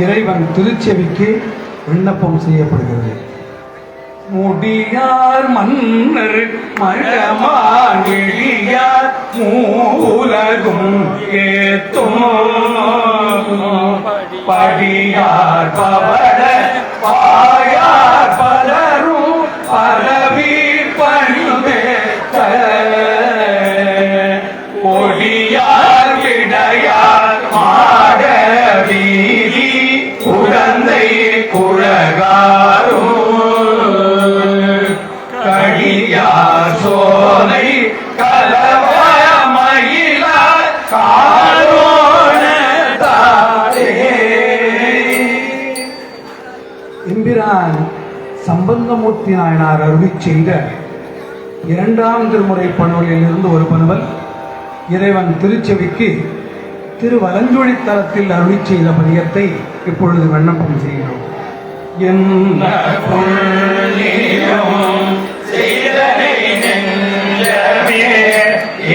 இறைவன் திருச்செவிக்கு விண்ணப்பம் செய்யப்படுகிறது. முடியார் மன்னர் மழமாகிழியார் மூலகும் ஏத்தும் படியார் பவட பாயார் பலரும் பரவி பணிவேற்ற ஒடியார் விடையார் மாட வீதி குழந்தை குழகாரும் கடியார் சோலை கலவ மயிலார் காரோண தாரே. எம்பிரான் சம்பந்தமூர்த்தி நாயனார் அருளிச் செய்த 2ஆம் திருமுறை பன்னுவலில் இருந்து ஒரு பனுவல் இறைவன் திருச்செவிக்கு திருவலஞ்சுழி தலத்தில் அருளிச் செய்த பதியத்தை இப்பொழுது விண்ணப்பம் செய்கிறோம். என்ன புண்ணியம் செய்தனை நெஞ்சமே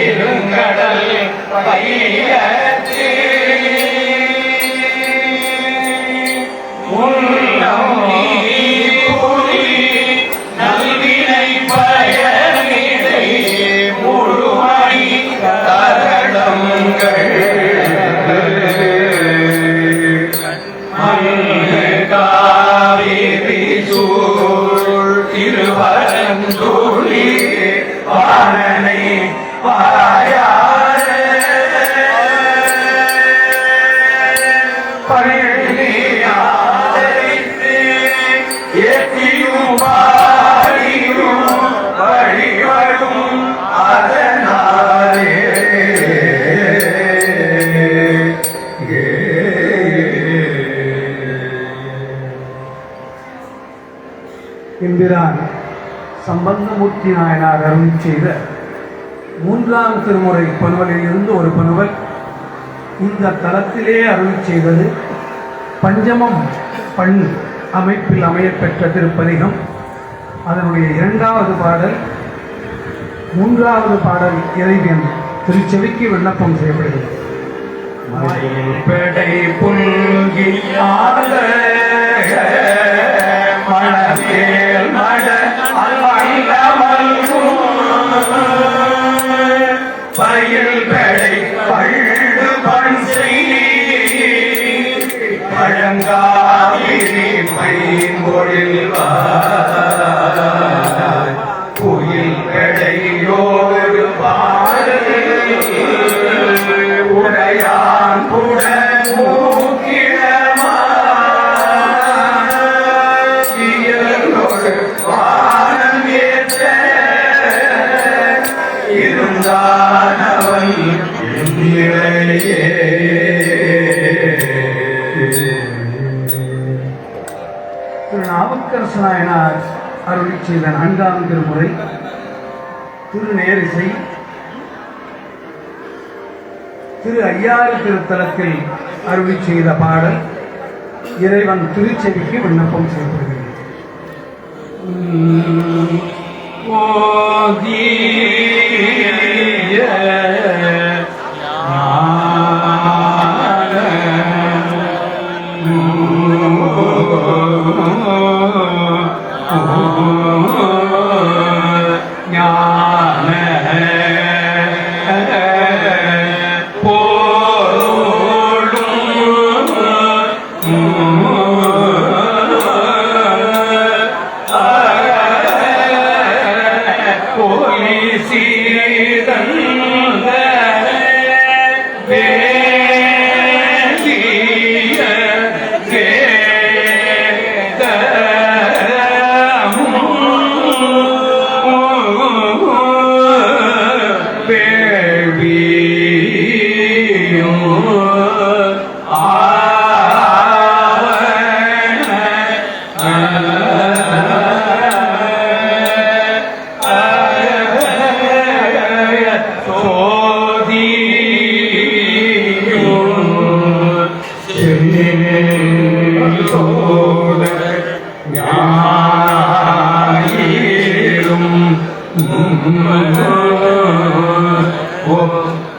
இருங்கடல் பையத்தே உள்ளம் நீ புரி நல்வினை பயனிடை முழுமணி தரடங்கள் காவிரி சூழ் திருவரஞ்சூழி வாணனை பாயாரே பழனியாரைத்து ஏற்றியும் வாரியும் வழிவரும் அதனாலே எம்பிரான் சம்பந்தமூர்த்தி நாயனார் அருளிச் செய்த 3ஆம் திருமுறை பனுவலில் இருந்து ஒரு பனுவல் இந்த தலத்திலே அருளிச் செய்தது. பஞ்சமம் பண் அமைப்பில் அமையப்பெற்ற திருப்பதிகம். அதனுடைய 2வது பாடல் 3வது பாடல் இறைவன் திருச்செவிக்கு விண்ணப்பம் செய்யப்படுகிறது. பெடை புல்கியாத மணமேல் மட அல்லமல்கும் பயில் பெடை பள்ளு பண் செய் பழங்காவிரி பைம்பொழில் புயில் பெடையோடு பாடல் உடையான் புட மூக்கிழமா வானம் ஏற்ற இருந்தானவன் எண்ணிலையே. திரு நாவுக்கரசு நாயனார் அருளிச் செய்த 4ஆம் திருமுறை திருநேரிசை திரு ஐயாறு திருத்தலத்தில் அருளிச் செய்த பாடல் இறைவன் திருச்செவிக்கு விண்ணப்பம் செய்யப்படுகிறது.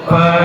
ஒப்பன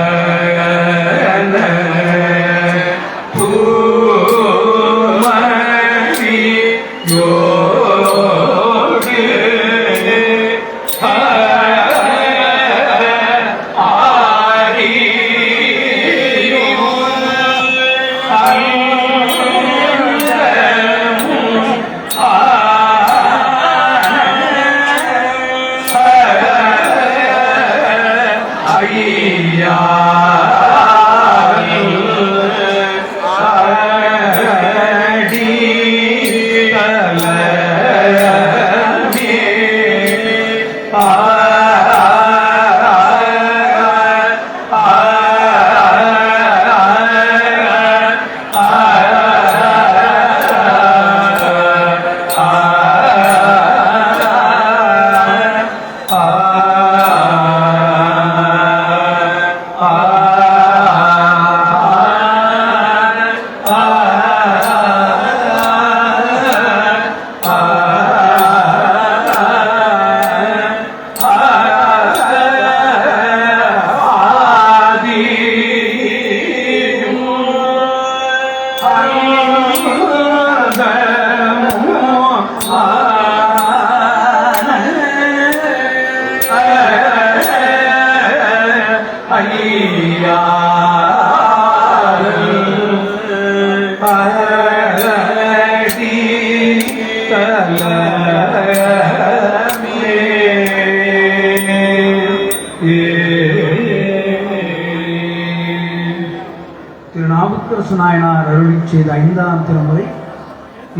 திருநாவுக்கரசு நாயனார் அருளிச் செய்த 5ஆம் திருமுறை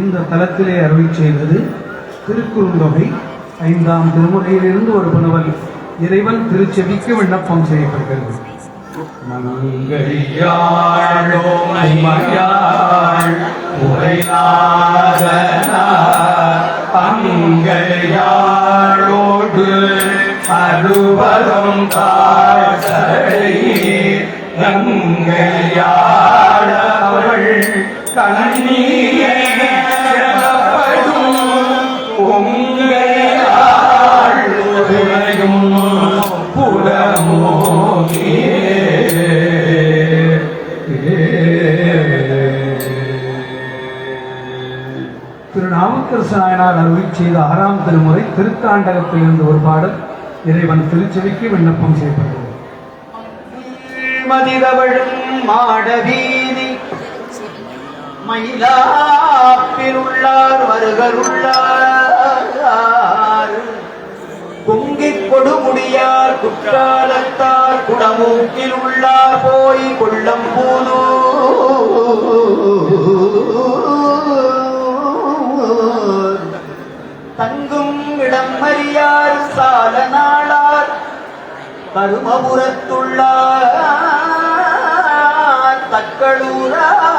இந்த தலத்திலே அருளிச் செய்தது. திருக்குறுந்தொகை 5ஆம் திருமுறையிலிருந்து ஒரு புனவல் இறைவன் திருச்செவிக்கு விண்ணப்பம் செய்யப்படுகிறது. மங்கையாழோ மையாள் அங்கையாளோடு அறுபதும் காசடை கங்கையாளவள் கண்ணீரும் உங்கையாளும் புறமோகியே திருநாவுக்கரசு நாயனார் அருளிச் செய்த 6ஆம் திருமுறை திருத்தாண்டகத்திலிருந்து ஒரு பாடல் இறைவன் திருச்செவிக்கு விண்ணப்பம் செய்யப்படுகிறது. மதிதவழும் மாடவீதி மயிலாப்பிலுள்ளார் வருகருள்ளார் குங்கிக் கொடுமுடியார் குற்றாலத்தார் குடமூக்கில் உள்ளார் போய் கொள்ளம் தங்கும் இடம் அறியார் சால நாளார் கருமபுரத்துள்ளார் தக்களூரார்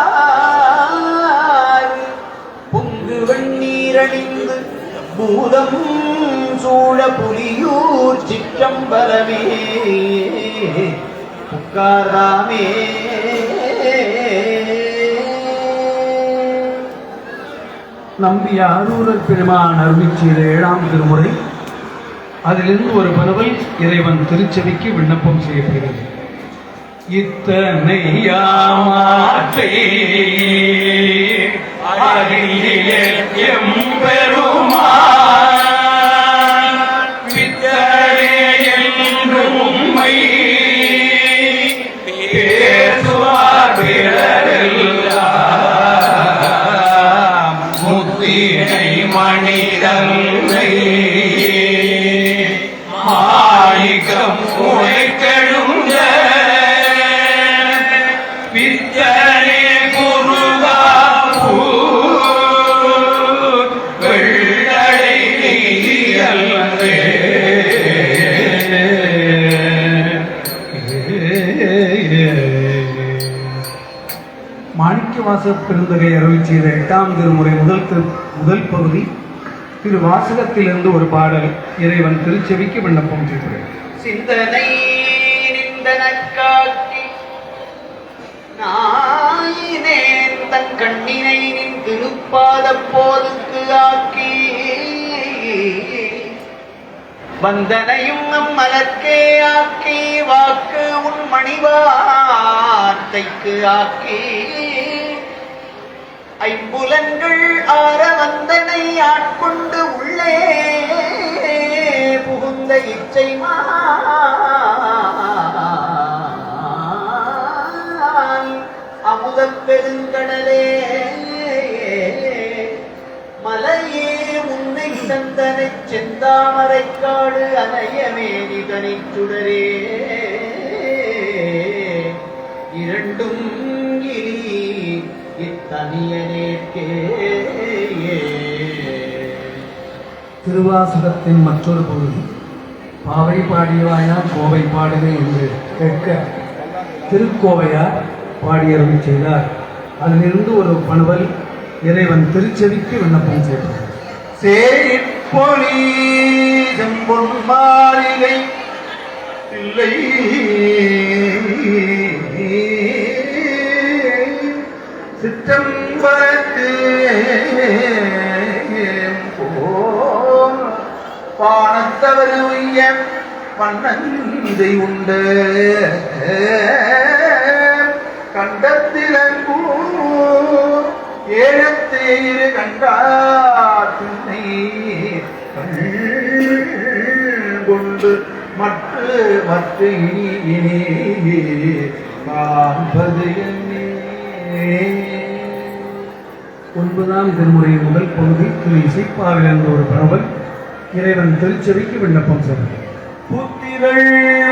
பொங்கு வெண்ணீரணிந்து பூதம் சூழ புலியூர் சிற்றம்பலமே புக்காராமே நம்பி ஆரூரர் பெருமான் அருளிச் செய்த 7ஆம் திருமுறை அதிலிருந்து ஒரு பனவல் இறைவன் திருச்செவிக்கு விண்ணப்பம் செய்யப்படுகிறது. இத்தனை யாமாற்றே எம்பெருமான் பித்தரே என்று உம்மை பேசுவார் பிறரெல்லாம் முத்தினை மணிதங்கை மாணிக்கம் உழைக்கெழுந்த பித்தனே குருவாபூர் வெள்ளடை நீயல்வே. மாணிக்கவாச பெருந்தகை அருளிச் செய்த 8ஆம் திருமுறை முதல் பகுதி திருவாசகத்திலிருந்து ஒரு பாடல் இறைவன் திருச்செவிக்கு விண்ணப்பம் செய்கிறார். சிந்தனை நின்றனக்காக்கி நாயினேன் தன் கண்ணினை நின் திருப்பாத போருக்கு ஆக்கி வந்தனையும் நம் மலர்க்கே ஆக்கி வாக்கு உன் மணிவார்த்தைக்கு ஆக்கி ஐம்புலன்கள் ஆற வந்தனை ஆட்கொண்டு உள்ளே புகுந்த இச்சை அமுத அமுதப் பெருங்கடலே மலையே உன்னை தந்தனை செந்தாமரைக்காடு அணையமேனி தனிச்சுடரே இரண்டும் இனி இத்தனியனேற்கே. திருவாசகத்தின் மற்றொரு பகுதி பாவை பாடியவாயார் கோவை பாடுவே என்று கேட்க திருக்கோவையார் பாடியருள் செய்தார். அதிலிருந்து ஒரு பணுவல் இறைவன் திருச்செவிக்கு விண்ணப்பம் செய்தார். சேரிப்பொலி செம்பொன் மாளிகை இல்லை சிற்றம்பரத்து பானத்தவர் உய்ய மன்னந்தை உண்ட கண்டத்திலங்கூ ஏழத்தேயிரு கண்டாத்தினை கொண்டு மற்ற இனி காண்பது என்னே. 9ஆம் திருமுறையின் முதல் பகுதி திரு இசைப்பாவில் என்ற ஒரு பரவல் இறைவன் திருச்செவிக்கு விண்ணப்பம் செய்தார். புத்திகள்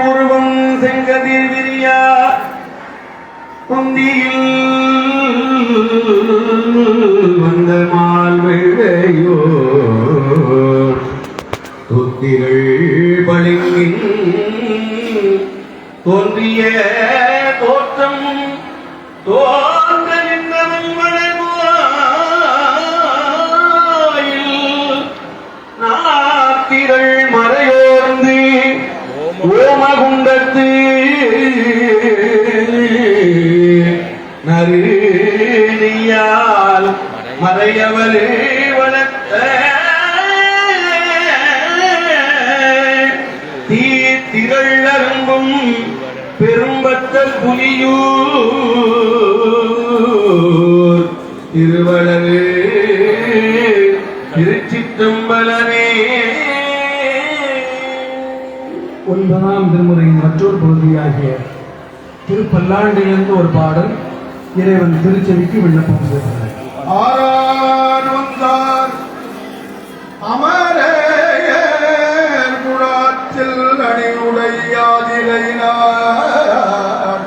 உருவம் செங்கதிர் விரியா குந்தியில் வந்த மால்வையோ துத்திகள் பளிங்கின் தோன்றிய தோற்றம் தோன்ற நின்றவன் மலைவாயில் நாத்திரள் மறையோர்ந்து ஓமகுண்டத்து நறுநியால் மறையவரே வளர்த்த தீத்திரள் அரும்பும் பெரும்பத்தல் புலியூர் திருவளரு திருச்சிற்றம்பலமே. 9ஆம் திருமுறையின் மற்றொரு பகுதியாகிய திருப்பல்லாண்டிலிருந்து ஒரு பாடல் இறைவன் திருச்செவிக்கு விண்ணப்பம் செய்தார். ஆரான் வந்தார் அமரேயர் குழாத்தில் அணிவுடையாதிரையினார்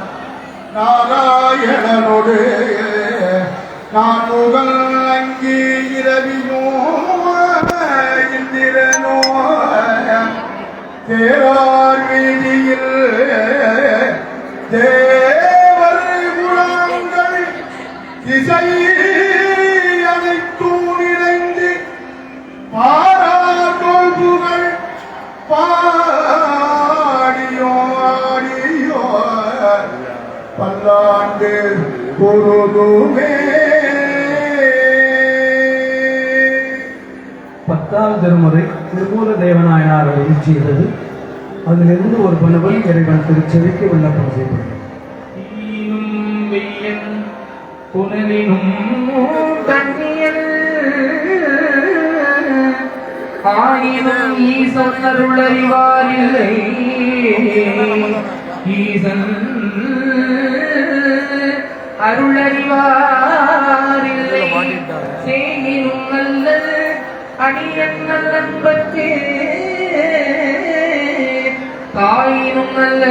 நாராயணனோடு நான் முகல் அங்கி இரவினோ இந்திரனோ தேரார் வீதியில் தேவர் குழாங்கள் திசை அனைத்தும் நிறைந்து பாராட்டோல் புகழ் பாடியோ ஆடியோ பல்லாண்டு பொருதுமே. 10ஆம் திருமுறை திருமூல தேவநாயனார் அருள் செய்தது. அதிலிருந்து ஒரு பணுவல் இறைவன் திருச்செவிக்கு விண்ணப்பம் செய்தார். புனலினும் தண்ணியல் ஆயினும் ஈசன் அருளறிவாரில்லை ஈசன் அருளறிவாரில்லை செய்யினும் நல்ல அடியன் நல்லன் பற்றே தாயினும் நல்ல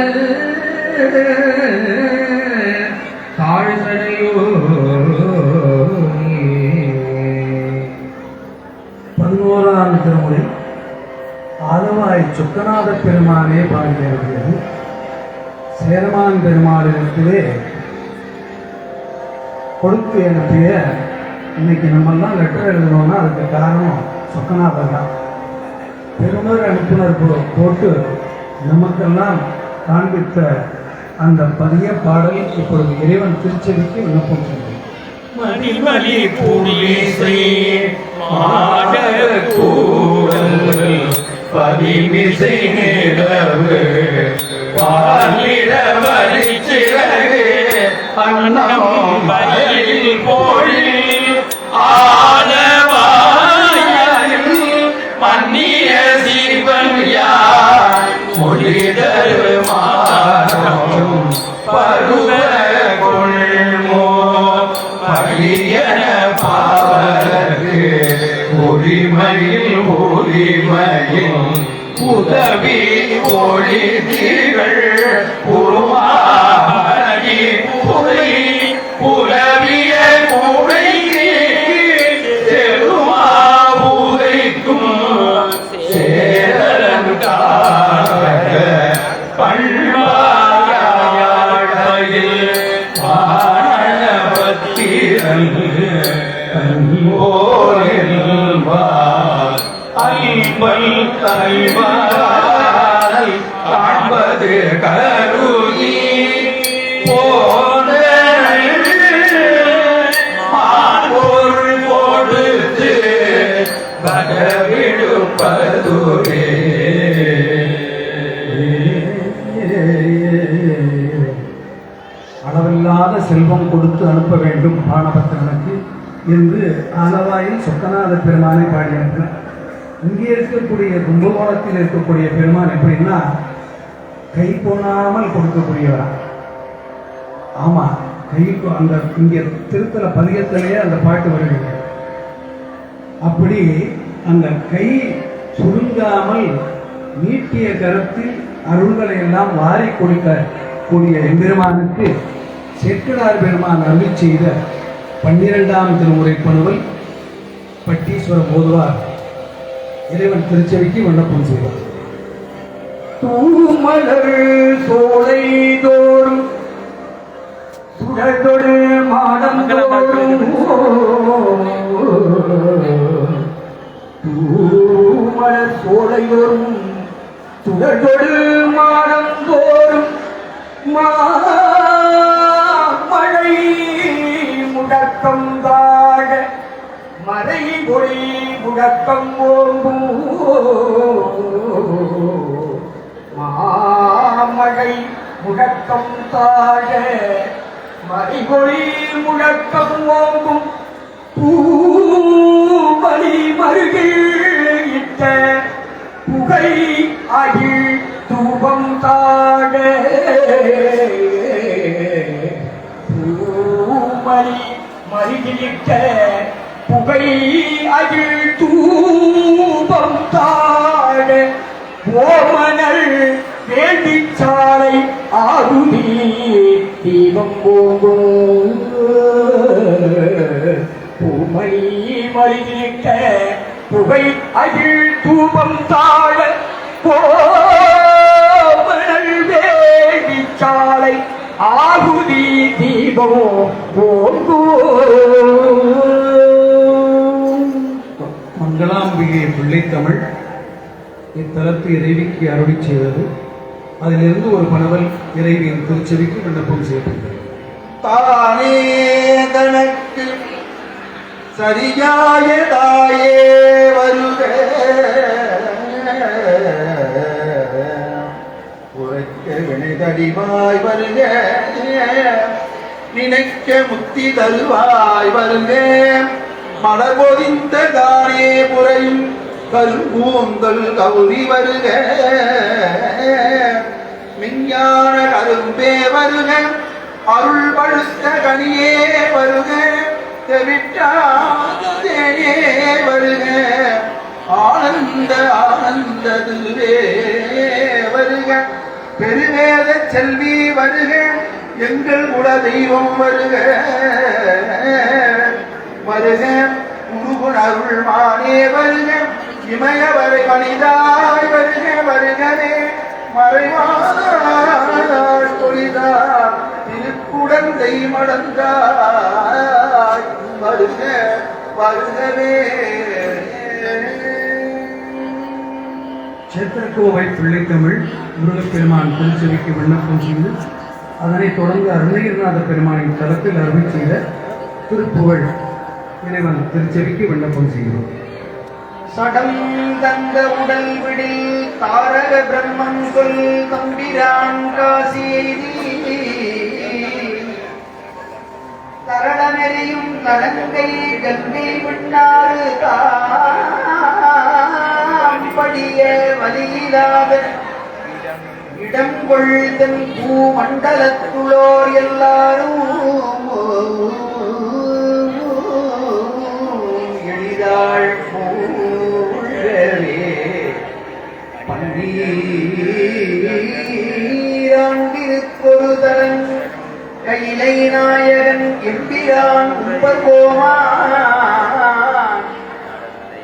தாழ்சடையோ. 11ஆம் திருமுறை ஆலவாய் சொக்கநாத பெருமானே பாடியிருக்கிறது. சேரமான் பெருமாளிடத்திலே கொடுத்து அனுப்பிய இன்னைக்கு நம்மெல்லாம் லெட்டர் எழுதணும்னா அதுக்கு காரணம் சொக்கநாதர் தான். பெருமர் அனுப்புனர் போட்டு நமக்கெல்லாம் காண்பித்த அந்த பதிய பாடல் இப்பொழுது இறைவன் திருச்செவிக்கு விண்ணப்பம் செய்தார். மணிமணி பூலிசை மாடர் கூடல் பதிமிசை நிலவு பாலிட வரிச்சிறகு அன்னம் வயலில் போழி ஆலவாயில் மன்னிய சிவன் யார் மொழிதரு மாறும் பருவ கொள்மோ. அரியன பாவலர்க்கு உரிமையில் உதவி ஒளி திகழ் உருமாகி புலவிய கூடை செருமாவுதைக்கும் சேரன் காக பண்பாயாழில் மாணவத்திரன் அல்பல் தலைவரால் காண்பது கருதி போன பொருள் கொடுத்து பகவிடுப்பதுவே. அளவில்லாத செல்வம் கொடுத்து அனுப்ப வேண்டும் பானபத்திரனுக்கு என்று ஆலவாயில் சொக்கநாத பெருமானை பாடினார்கள். இங்கே இருக்கக்கூடிய கும்பகோணத்தில் இருக்கக்கூடிய பெருமான் எப்படின்னா கை போனாமல் கொடுக்கக்கூடியவரா. ஆமா, கை அந்த இங்கே திருத்தல பதிகத்திலேயே அந்த பாட்டு வருவீங்க. அப்படி அந்த கை சுருங்காமல் நீட்டிய கருத்தில் அருள்களை எல்லாம் வாரி கொடுக்க கூடிய எம்பெருமானுக்கு சேக்கிழார் பெருமான் அருளி செய்த 12ஆம் திருமுறை பணுவல் பட்டீஸ்வர போதுவார் இறைவன் திருச்செவிக்கு விண்ணப்பம் செய்வார். தூமலர் சோலை தோறும் சுடதொடு மாடம் தூமலர் சோலையோரும் சுடதொடு மாடம் தோறும் மழை முடக்கம் தாழ மறை பொழி முடக்கம் ஓங்கும் மாமழை முடக்கம் தாழ மறைபொழி முழக்கம் ஓங்கும் பூமணி மருகில் இட்ட புகை அகில் தூபம் தாழ பூமணி மருகிலிட்ட புகை அகில் தூபம் தாழ ஓமனல் வேண்டிச்சாலை ஆகுதி தீபம் போகும் பூமை மருகிலிட்ட புகை அகில் தூபம் தாழ ஓமனல் வேண்டிச்சாலை ஆகுதி தீபம் மங்களாம்பிகை பிள்ளைத்தமிழ் இத்தலத்து இறைவிக்கு அருளி செய்தது. அதிலிருந்து ஒரு பணவல் இறைவியின் திருச்செவிக்கு விண்ணப்பம் செய்யப்பட்டது. தானே தனக்கு சரியாயதாயே வருக உரைக்க வினைதடிவாய் வருக நினைக்க முத்தி தருவாய் வருக மலர் பொதிந்த தானே புரையும் கரும்பூந்தல் கௌரி வருக விஞ்ஞான கரும்பே வருக அருள் பழுத்த கனியே வருக தெவிட்டாதே வருக ஆனந்த ஆனந்ததுவே வருக பெருவேத செல்வி வருக எங்கள் குல தெய்வம் வருக வருக உருகுண அருள் மானே வருக இமயவரை மனிதாய் வருக வருகனே மறைவாய் தொழிதார் திருக்குடந்தை மடந்தாய் வருக வருகவே. சேத்திரக்கோவை பிள்ளைத்தமிழ் முருகப்பெருமான் திருச்செவிக்கு விண்ணப்பம் செய்து அதனைத் தொடர்ந்து அருணகிரிநாத பெருமானின் தலத்தில் அருளி செய்த திருப்புகழ் இறைவன் திருச்செவிக்கு விண்ணப்பம் செய்கிறோம். சடம் தந்த உடல் விடில் தாரக பிரம்மன் சொல் தம்பிரான் காசியெய்தி தரணமெறியும் தடங்கை கங்கை விண்ணாறு தாம்படிய வலியிலாத இடம் கொள்தன் பூமண்டலத்துளோர் எல்லாரும்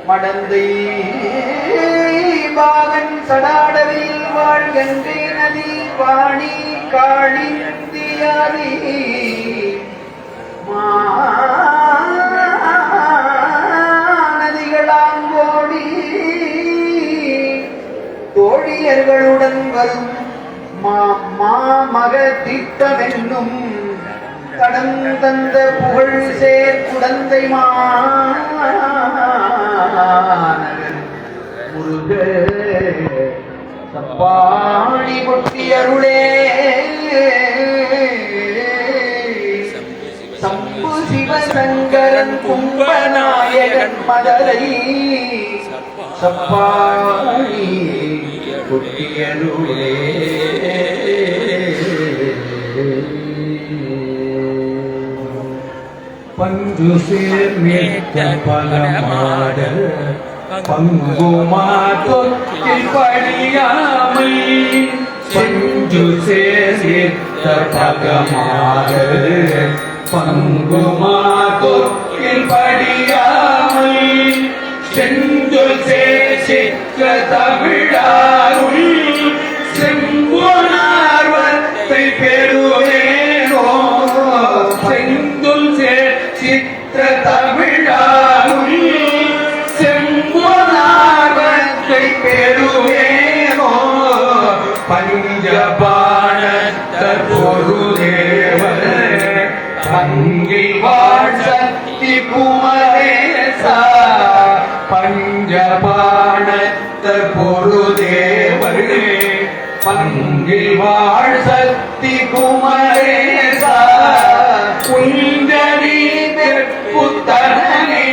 மடந்தை பாகன் சடாடவில் வாழ்கன்றே நதி வாணி காளிந்தியாதி நதிகளாங்கோடி தோழியர்களுடன் வரும் மாமக தீர்த்தமென்னும் கடன் தந்த புகழ் சேர் குடந்தை மாநகர் முருக சப்பாணி கொட்டியருளே சம்பு சிவசங்கரன் கும்பநாயகன் மதலை சப்பாணி கொட்டியருளே பஞ்சு சேர் மேற்க பலமாட பங்குமா தொற்றில் படியாமை பஞ்சு சேர்த்த பகமாட பங்குமா தொற்றில் படியாமை செஞ்சு சேசிக்க தமிழாருள் செம்பொனார்வத்தை பெறுவேனோ செந்துல் சித்திர தமிழாருள் செம்பொனார்வத்தை பெறுவேனோ பஞ்சபாணத்த பொருதேவர் பங்கில் வாழ் சக்தி குமரேசா பஞ்சபாணத்த பொருதேவர் பங்கில் வாழ் சக்தி குமரேசா புத்தனே